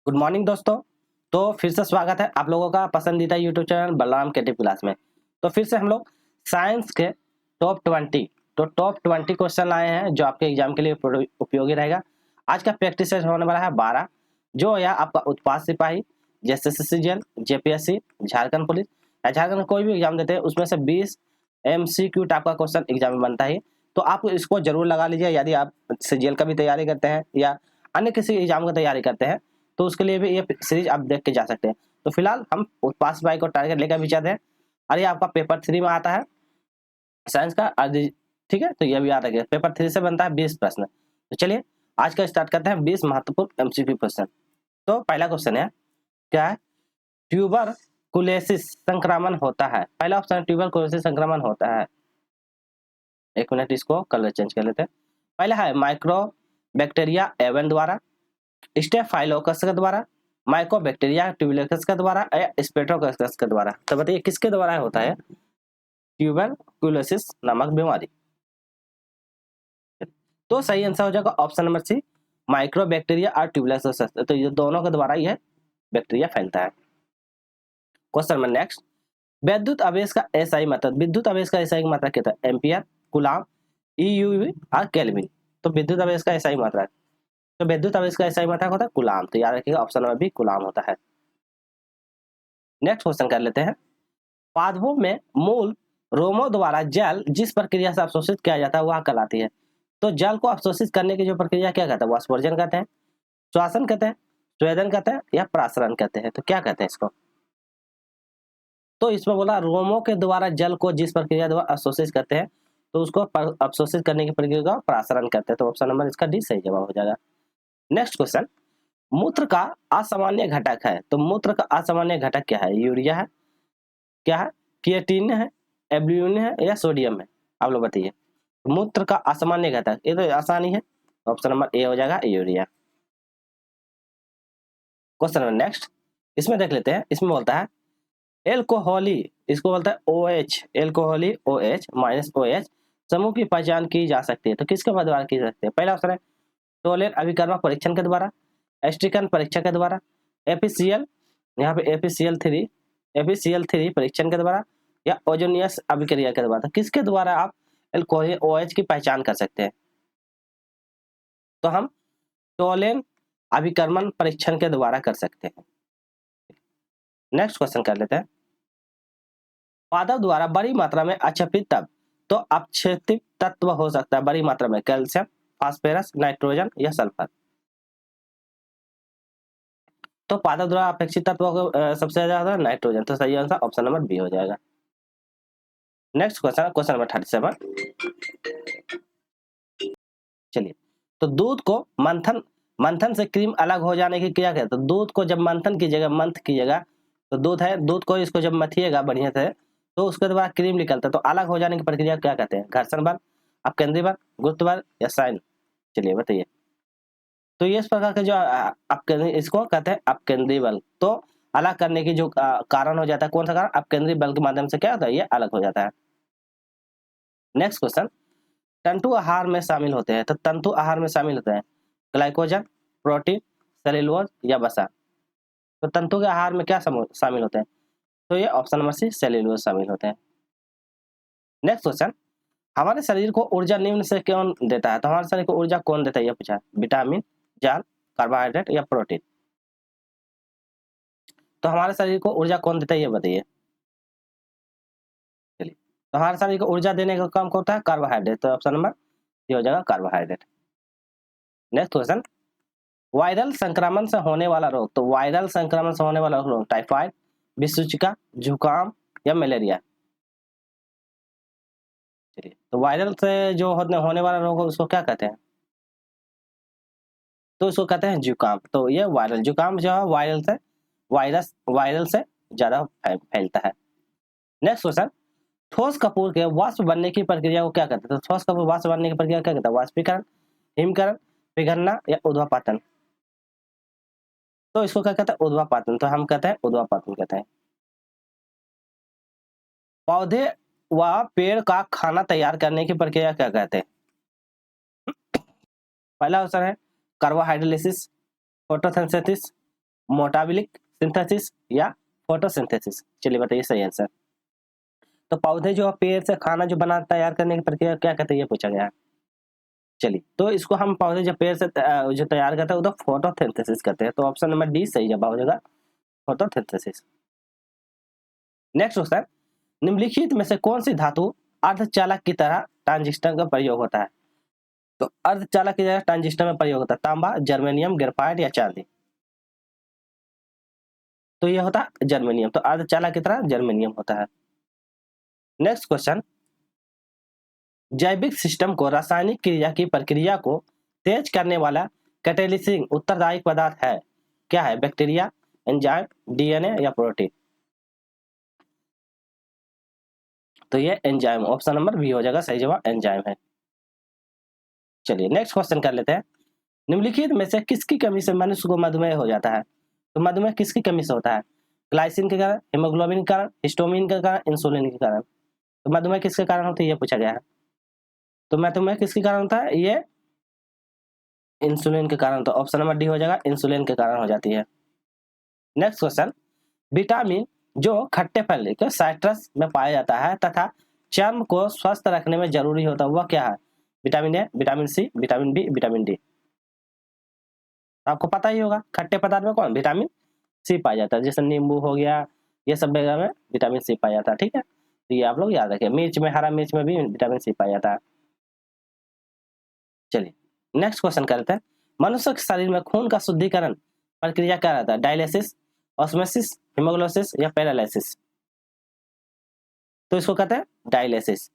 Good morning दोस्तों। तो फिर से स्वागत है आप लोगों का पसंदीदा YouTube channel Balram creative class में। तो फिर से हम लोग साइंस के टॉप 20 क्वेश्चन लाए हैं जो आपके एग्जाम के लिए उपयोगी रहेगा। आज का प्रैक्टिस सेशन होने वाला है 12, जो या आपका उत्पाद सिपाही, जेएसएससी, जेपीएससी, झारखंड पुलिस या झारखंड कोई भी एग्जाम देते हैं उसमें से 20 MCQ टाइप का क्वेश्चन एग्जाम में बनता है। तो आप इसको जरूर लगा लीजिए यदि आप सीजीएल का भी तैयारी करते हैं या अन्य किसी एग्जाम की तैयारी करते हैं तो उसके लिए भी ये सीरीज आप देख के जा सकते हैं। तो फिलहाल हम उत्पाद सिपाही को टारगेट लेकर भी चलते हैं और ये आपका पेपर 3 में आता है साइंस का। ठीक है, तो ये भी याद रखिए पेपर 3 से बनता है 20 प्रश्न। तो चलिए आज का स्टार्ट करते हैं 20 महत्वपूर्ण MCQ क्वेश्चन। तो पहला क्वेश्चन है, क्या है? ट्यूबरकुलोसिस संक्रमण होता है। पहला ऑप्शन है ट्यूबरकुलोसिस संक्रमण होता है। एक मिनट, इसको कलर चेंज कर लेते हैं। पहला है माइक्रोबैक्टीरिया एवन द्वारा, स्टेफाइलोकस के द्वारा, माइकोबैक्टीरिया ट्यूबरकुलोसिस के द्वारा या स्पेट्रोकोकस के द्वारा। तो बताइए किसके द्वारा होता है ट्यूबरकुलोसिस नामक बीमारी? तो सही आंसर हो जाएगा ऑप्शन नंबर सी, माइक्रोबैक्टीरिया और ट्यूबरकुलोसिस। तो ये दोनों के द्वारा यह बैक्टीरिया फैलता है। क्वेश्चन नंबर नेक्स्ट, विद्युत आवेश का एसआई मात्रक। विद्युत आवेश का एसआई मात्रक क्या था? एम्पियर, कूलम, ईयूवी और केल्विन। तो विद्युत आवेश का एसआई मात्रक, तो विद्युत आवेश का एसआई मात्रक होता है कूलम। तो याद रखिएगा ऑप्शन नंबर बी कूलम होता है। नेक्स्ट क्वेश्चन कर लेते हैं, पादपों में मूल रोमों द्वारा जल जिस प्रक्रिया से अवशोषित किया जाता है वह कहलाती है। तो जल को अवशोषित करने की जो प्रक्रिया क्या कहते हैं? वाष्पोर्जन कहते हैं, श्वसन कहते हैं, स्वेदन कहते हैं या प्रासरण कहते हैं। तो क्या कहते हैं इसको? तो इसमें बोला रोमों के द्वारा जल को जिस प्रक्रिया द्वारा अवशोषित करते हैं तो उसको अवशोषित करने की प्रक्रिया का प्रासरण कहते हैं। तो ऑप्शन नंबर इसका डी सही जवाब हो जाएगा। नेक्स्ट क्वेश्चन, मूत्र का असामान्य घटक है। तो मूत्र का असामान्य घटक क्या है? यूरिया है, क्या है? क्रिएटिन है, एल्ब्यूमिन है या सोडियम है? आप लोग बताइए। मूत्र का असामान्य घटक, ये तो आसानी है, ऑप्शन नंबर ए हो जाएगा यूरिया। क्वेश्चन नंबर नेक्स्ट, इसमें देख लेते हैं। इसमें बोलता है एल्कोहली, इसको बोलता है OH, एल्कोहली OH माइनस OH समूह की पहचान की जा सकती है। तो किसके द्वारा की जा सकती है? पहला ऑप्शन है टोलेर अभिकर्मक परीक्षण के द्वारा, एस्ट्रिकन परीक्षा के द्वारा, एपीसीएल, यहाँ पे एपीसीएल3 परीक्षण के द्वारा या ओजोनियस अभिक्रिया के द्वारा। तो किसके द्वारा आप एल्कोहल OH की पहचान कर सकते हैं? तो हम टोलेन अभिकर्मण परीक्षण के द्वारा कर सकते हैं। नेक्स्ट क्वेश्चन कर लेते हैं, पादप द्वारा बड़ी मात्रा में अच्छेपित तत्व, तो अपक्षेपित तत्व हो सकता है बड़ी मात्रा में कैल्शियम, फास्फोरस, नाइट्रोजन या सल्फर। तो पादप द्वारा अपेक्षित तत्व सबसे ज्यादा नाइट्रोजन। तो सही आंसर ऑप्शन नंबर बी हो जाएगा। Next question, question number 37। चलिए, तो दूध को मंथन से क्रीम अलग हो जाने की क्रिया क्या है? तो दूध को जब मंथन कीजिएगा तो दूध है, दूध को इसको जब मथिएगा बढ़िया से तो उसके द्वारा क्रीम निकलता है। तो अलग हो जाने की प्रक्रिया क्या कहते हैं? घर्षण बल, अपकेंद्री बल, गुरुत्व बल या साइन? चलिए बताइए। तो ये इस प्रकार के जो अपकेंद्री, इसको कहते हैं अपकेंद्री बल। तो अलग करने की जो कारण हो जाता है, कौन सा कारण? अपकेंद्री बल के माध्यम से क्या होता है? ये अलग हो जाता है। नेक्स्ट क्वेश्चन, तंतु आहार में शामिल होते हैं। तो तंतु आहार में शामिल होते हैं ग्लाइकोजन, प्रोटीन, सेल्यूलोज या वसा। तो तंतु के आहार में क्या शामिल होते हैं? तो ये ऑप्शन नंबर सी सेल्यूलोज शामिल होते हैं। नेक्स्ट क्वेश्चन, हमारे शरीर को ऊर्जा निम्न से कौन देता है? तो हमारे शरीर को ऊर्जा कौन देता है ये पूछा, विटामिन, जल, कार्बोहाइड्रेट या प्रोटीन? तो हमारे शरीर को ऊर्जा कौन देता है ये बताइए। चलिए, तो हमारे शरीर को ऊर्जा देने का काम होता है कार्बोहाइड्रेट। तो ऑप्शन नंबर ये हो जाएगा कार्बोहाइड्रेट। नेक्स्ट क्वेश्चन, वायरल संक्रमण से होने वाला रोग। तो वायरल संक्रमण से होने वाला रोग टाइफाइड, विषुचिका, जुकाम या मलेरिया? चलिए, तो वायरल से जो होने वाला रोग उसको क्या कहते हैं? तो इसको कहते हैं जुकाम। तो ये वायरल जुकाम जो है वायरल से ज्यादा फैलता है। नेक्स्ट क्वेश्चन, ठोस कपूर के वाष्प बनने की प्रक्रिया को क्या कहते हैं? तो ठोस कपूर वाष्प बनने की प्रक्रिया क्या कहते हैं? वाष्पीकरण, हिमकरण, पिघलना या ऊध्र्वपातन? तो इसको क्या कहते हैं? ऊध्र्वपातन। तो हम कहते हैं ऊध्र्वपातन कहते हैं। पौधे व पेड़ का खाना तैयार करने की प्रक्रिया क्या कहते हैं? पहला ऑप्शन है कार्बोहाइड्रोलिसिस, फोटोसिंथेसिस, मोटाबिलिक सिंथेसिस या फोटोसिंथेसिस? चलिए बताइए सही आंसर। तो पौधे जो पेड़ से खाना जो बना तैयार करने की प्रक्रिया क्या कहते हैं, ये पूछा गया है। चलिए, तो इसको हम पौधे जो पेड़ से जो तैयार करते हैं वो तो फोटोसिंथेसिस कहते हैं। तो ऑप्शन नंबर डी सही जवाब हो जाएगा, फोटोसिंथेसिस। नेक्स्ट क्वेश्चन, निम्नलिखित में से कौन सी धातु अर्धचालक की तरह ट्रांजिस्टर का प्रयोग होता है? तो अर्धचालक की तरह ट्रांजिस्टर में प्रयोग होता है तांबा, जर्मेनियम, ग्रेफाइट या चांदी? तो ये होता है जर्मेनियम। तो अर्धचालक की तरह जर्मेनियम होता है। नेक्स्ट क्वेश्चन, जैविक सिस्टम को रासायनिक क्रिया की प्रक्रिया को तेज करने वाला कैटेलिसिंग उत्तरदायी पदार्थ है, क्या है? बैक्टीरिया, एंजाइम, डीएनए या प्रोटीन? तो ये एंजाइम, ऑप्शन नंबर बी हो जाएगा सही जवाब, एंजाइम है। चलिए नेक्स्ट क्वेश्चन कर लेते हैं, निम्नलिखित में से किसकी कमी से मनुष्य को मधुमेह हो जाता है? तो मधुमेह किसकी कमी से होता है? ग्लाइसिन के कारण, हीमोग्लोबिन के कारण, हिस्टोमिन के कारण, इंसुलिन के कारण? तो मधुमेह किसके कारण होती है, ये पूछा गया है। तो मधुमेह किसके कारण होता है? ये इंसुलिन के कारण। तो ऑप्शन नंबर डी हो जाएगा, इंसुलिन के कारण हो जाती है। नेक्स्ट क्वेश्चन, विटामिन जो खट्टे फल के साइट्रस में पाया जाता है तथा चर्म को स्वस्थ रखने में जरूरी होता है, वह क्या है? Vitamin A, vitamin C, vitamin B, vitamin D? आपको पता ही होगा, खट्टे पदार्थ में कौन? विटामिन सी पाया जाता है, जैसे नींबू हो गया, ये सब वगैरह में विटामिन सी पाया जाता है। ठीक है, तो ये आप लोग याद रखिए। मिर्च में, हरा मिर्च में भी विटामिन सी पाया जाता है। चलिए नेक्स्ट क्वेश्चन करते हैं, मनुष्य के शरीर में खून का शुद्धिकरण प्रक्रिया क्या रहता है? डायलिसिस, ऑस्मोसिस, हीमोग्लोसिस या पैरालिसिस? तो इसको कहते हैं डायलिसिस।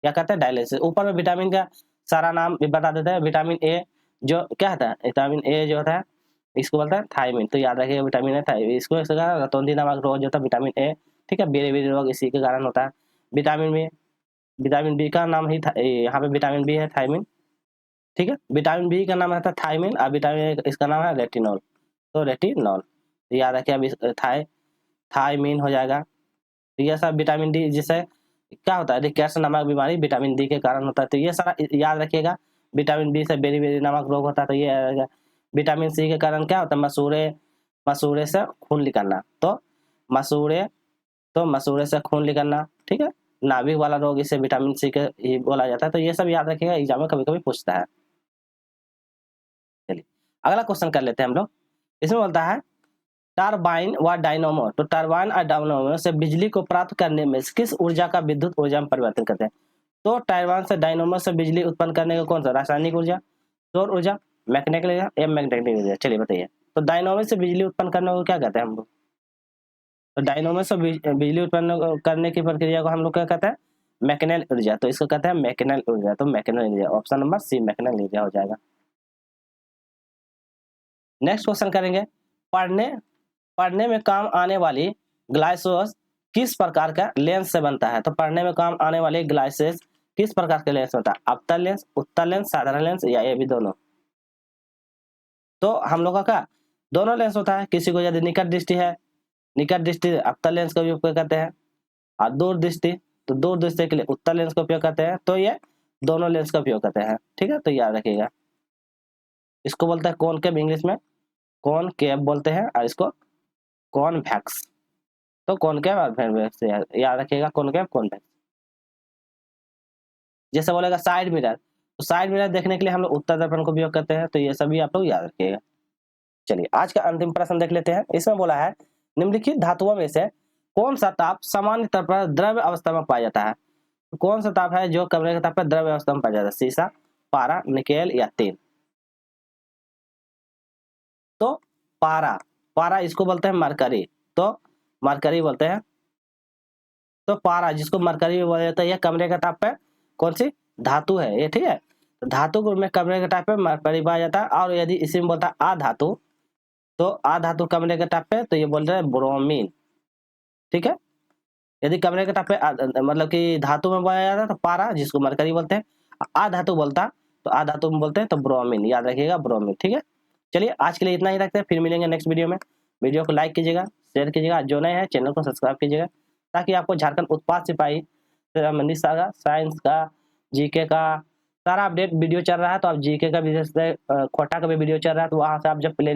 क्या कहते हैं? डायलिसिस। ऊपर में विटामिन का सारा नाम भी बता देते हैं। विटामिन ए जो क्या होता है, विटामिन ए जो होता है इसको बोलते हैं थायमिन। तो याद रखिए विटामिन ए थायमिन, इसको रतौंधी नामक रोग जो होता है विटामिन ए, ठीक है, बेरे बेरे रोग इसी के कारण होता है। विटामिन बी, विटामिन बी का नाम ही यहाँ पे विटामिन बी है थायमिन, ठीक है। विटामिन बी का नाम रहता है थायमिन और विटामिन ए इसका नाम है रेटिनॉल। तो रेटिनॉल याद रखिए, अब थायमिन हो जाएगा। तो ये सब विटामिन डी, जिसे क्या होता है रिकेट्स नामक बीमारी विटामिन डी के कारण होता है। तो ये सारा याद रखिएगा। विटामिन बी से बेरी बेरी नामक रोग होता है। तो ये विटामिन सी के कारण क्या होता है? मसूड़े, मसूड़े से खून निकलना। तो मसूड़े, तो मसूड़े से खून निकलना, ठीक है। नाभिक वाला रोग इसे विटामिन सी के ही बोला जाता है। तो ये सब याद रखिएगा, एग्जाम में कभी कभी पूछता है। चलिए अगला क्वेश्चन कर लेते हैं हम लोग। इसमें बोलता है टरबाइन व डायनामो। तो टरबाइन और डायनामो से बिजली को प्राप्त करने में किस ऊर्जा का विद्युत ऊर्जा में परिवर्तन करते हैं? तो टरबाइन से डायनामो से बिजली उत्पन्न करने का कौन सा? रासायनिक ऊर्जा, सौर ऊर्जा, मैकेनिकल ऊर्जा या मैग्नेटिक ऊर्जा? चलिए बताइए। तो डायनामो से बिजली उत्पन्न करने को क्या कहते हैं हम लोग? तो डायनामो से बिजली उत्पन्न करने की प्रक्रिया को हम लोग क्या कहते हैं? मैकेनिकल ऊर्जा। तो इसको कहते हैं मैकेनिकल ऊर्जा। तो मैकेनिकल ऊर्जा, ऑप्शन नंबर सी मैकेनिकल ऊर्जा हो जाएगा। नेक्स्ट क्वेश्चन करेंगे, पढ़ने पढ़ने में काम आने वाली ग्लाइसोस किस प्रकार का लेंस से बनता है? तो पढ़ने में काम आने वाली ग्लाइसेस किस प्रकार के लेंस होता है? अवतल लेंस, उत्तल लेंस, साधारण लेंस या ये भी दोनों? तो हम लोगों का दोनों लेंस होता है। किसी को यदि निकट दृष्टि है, निकट दृष्टि अवतल लेंस का भी उपयोग करते हैं, और दूर दृष्टि, तो दूर दृष्टि के लिए उत्तल लेंस का उपयोग करते हैं। तो ये दोनों लेंस का उपयोग करते हैं, ठीक है। तो याद रखिएगा, इसको बोलते हैं कॉनकेव, इंग्लिश में कॉनकेव बोलते हैं, और इसको कॉन्वेक्स। तो कॉनकेव और कॉन्वेक्स याद रखिएगा, कॉनकेव कॉन्वेक्स। जैसे बोलेगा साइड मिरर, तो साइड मिरर देखने के लिए हम लोग उत्तर दर्पण का उपयोग करते हैं। तो ये सभी आप लोग याद रखिएगा। चलिए आज का अंतिम प्रश्न देख लेते हैं। इसमें बोला है निम्नलिखित धातुओं में से कौन सा ताप सामान्य तौर पर द्रव्य अवस्था में पाया जाता है? तो कौन सा ताप है जो कमरे के ताप पर द्रव्य अवस्था में पाया जाता है? सीसा, पारा, निकेल या तेल? तो पारा, पारा इसको बोलते हैं मरकरी। तो मरकरी बोलते हैं। तो पारा जिसको मरकरी भी बोला जाता है, यह कमरे के ताप पे कौन सी धातु है ये, ठीक है। तो धातु को में कमरे के ताप पे मरकरी पाया जाता है। और यदि इसी में बोलता है अधातु, तो अधातु कमरे के ताप पे, तो ये बोल रहे हैं ब्रोमीन, ठीक है। यदि कमरे के ताप पे मतलब कि धातु में पाया जाता है तो पारा, जिसको मरकरी बोलते हैं। अधातु बोलता तो अधातु में बोलते हैं तो ब्रोमीन, याद रखिएगा ब्रोमीन, ठीक है। चलिए आज के लिए इतना ही रखते हैं, फिर मिलेंगे नेक्स्ट वीडियो में। वीडियो को लाइक कीजिएगा, शेयर कीजिएगा, जो नए हैं चैनल को सब्सक्राइब कीजिएगा, ताकि आपको झारखंड उत्पाद सिपाही से संबंधित सारा साइंस का, जीके का सारा अपडेट वीडियो चल रहा है। तो आप जीके का भी, जैसे कोटा का भी वीडियो चल रहा है, तो वहाँ से आप जब प्ले